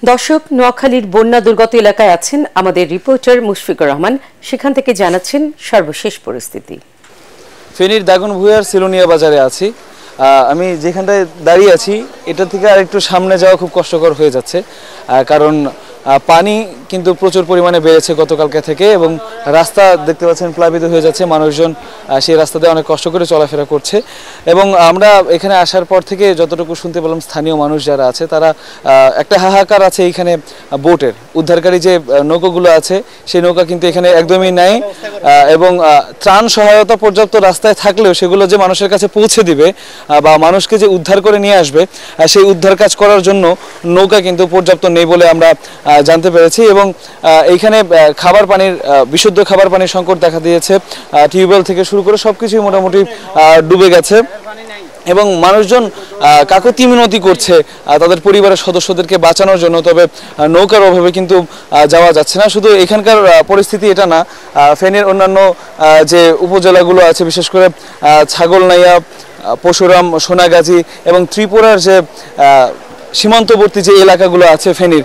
দর্শক, নোয়াখালীর বন্যা দুর্গত এলাকায় আছেন আমাদের রিপোর্টার মুশফিকুর রহমান। সেখান থেকে জানাচ্ছেন সর্বশেষ পরিস্থিতি। ফেনীর দাগনভূঞার সিলোনিয়া বাজারে আছি। আমি যেখানটায় দাঁড়িয়ে আছি এটা থেকে আর একটু সামনে যাওয়া খুব কষ্টকর হয়ে যাচ্ছে, কারণ পানি কিন্তু প্রচুর পরিমাণে বেড়েছে গতকালকে থেকে, এবং রাস্তা দেখতে পাচ্ছেন প্লাবিত হয়ে যাচ্ছে। মানুষজন সেই রাস্তাতে অনেক কষ্ট করে চলাফেরা করছে, এবং আমরা এখানে আসার পর থেকে যতটুকু শুনতে পেলাম স্থানীয় মানুষ যারা আছে তারা একটা হাহাকার আছে এইখানে বোটের উদ্ধারকারী যে নৌকাগুলো আছে সেই নৌকা কিন্তু এখানে একদমই নাই, এবং ত্রাণ সহায়তা পর্যাপ্ত রাস্তায় থাকলেও সেগুলো যে মানুষের কাছে পৌঁছে দিবে বা মানুষকে যে উদ্ধার করে নিয়ে আসবে সেই উদ্ধার কাজ করার জন্য নৌকা কিন্তু পর্যাপ্ত নেই বলে আমরা জানতে পেরেছি। এবং এইখানে খাবার পানির বিশুদ্ধ খাবার পানির সংকট দেখা দিয়েছে। টিউবওয়েল থেকে শুরু করে সবকিছুই মোটামুটি ডুবে গেছে, এবং মানুষজন কাকুতি মিনতি করছে তাদের পরিবারের সদস্যদেরকে বাঁচানোর জন্য। তবে নৌকার অভাবে কিন্তু যাওয়া যাচ্ছে না। শুধু এখানকার পরিস্থিতি এটা না, ফেনীর অন্যান্য যে উপজেলাগুলো আছে, বিশেষ করে ছাগলনাইয়া, পরশুরাম, সোনাগাজী এবং ত্রিপুরার যে সীমান্তবর্তী যে এলাকাগুলো আছে ফেনীর,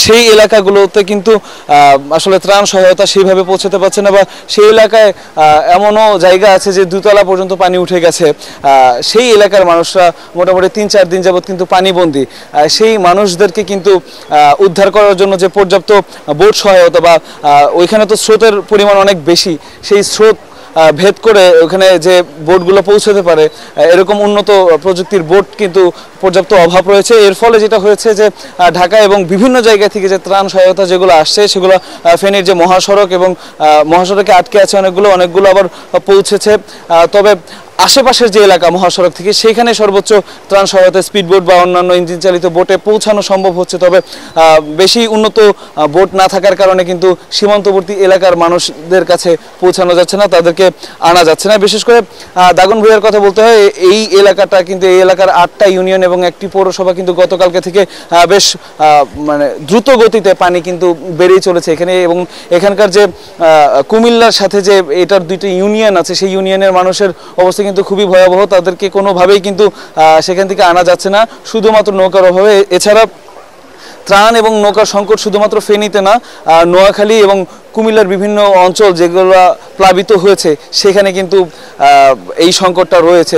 সেই এলাকাগুলোতে কিন্তু আসলে ত্রাণ সহায়তা সেইভাবে পৌঁছাতে পারছে না, বা সেই এলাকায় এমনও জায়গা আছে যে দুতলা পর্যন্ত পানি উঠে গেছে। সেই এলাকার মানুষরা মোটামুটি ৩-৪ দিন যাবৎ কিন্তু পানিবন্দী। সেই মানুষদেরকে কিন্তু উদ্ধার করার জন্য যে পর্যাপ্ত বোট সহায়তা, বা ওইখানে তো স্রোতের পরিমাণ অনেক বেশি, সেই স্রোত ভেদ করে ওখানে যে বোটগুলো পৌঁছাতে পারে এরকম উন্নত প্রযুক্তির বোট কিন্তু পর্যাপ্ত অভাব রয়েছে। এর ফলে যেটা হয়েছে যে ঢাকা এবং বিভিন্ন জায়গা থেকে যে ত্রাণ সহায়তা যেগুলো আসছে সেগুলো ফেনীর যে মহাসড়ক এবং মহাসড়কে আটকে আছে অনেকগুলো আবার পৌঁছেছে। তবে আশেপাশের যে এলাকা মহাসড়ক থেকে সেখানে সর্বোচ্চ ত্রাণ সহায়তা স্পিডবোট বা অন্যান্য ইঞ্জিন চালিত বোটে পৌঁছানো সম্ভব হচ্ছে। তবে বেশি উন্নত বোট না থাকার কারণে কিন্তু সীমান্তবর্তী এলাকার মানুষদের কাছে পৌঁছানো যাচ্ছে না, তাদেরকে আনা যাচ্ছে না। বিশেষ করে দাগনভূঞার কথা বলতে হয়, এই এলাকাটা কিন্তু এই এলাকার 8টা ইউনিয়ন এবং একটি পৌরসভা কিন্তু গতকালকে থেকে বেশ মানে দ্রুত গতিতে পানি কিন্তু বেড়েই চলেছে এখানে। এবং এখানকার যে কুমিল্লার সাথে যে এটার 2টি ইউনিয়ন আছে সেই ইউনিয়নের মানুষের অবস্থা কিন্তু খুবই ভয়াবহ। তাদেরকে কোনোভাবেই কিন্তু সেখান থেকে আনা যাচ্ছে না, শুধুমাত্র নৌকার অভাবে। এছাড়া ত্রাণ এবং নৌকার সংকট শুধুমাত্র ফেনীতে না, নোয়াখালী এবং কুমিল্লার বিভিন্ন অঞ্চল যেগুলো প্লাবিত হয়েছে সেখানে কিন্তু এই সংকটটা রয়েছে।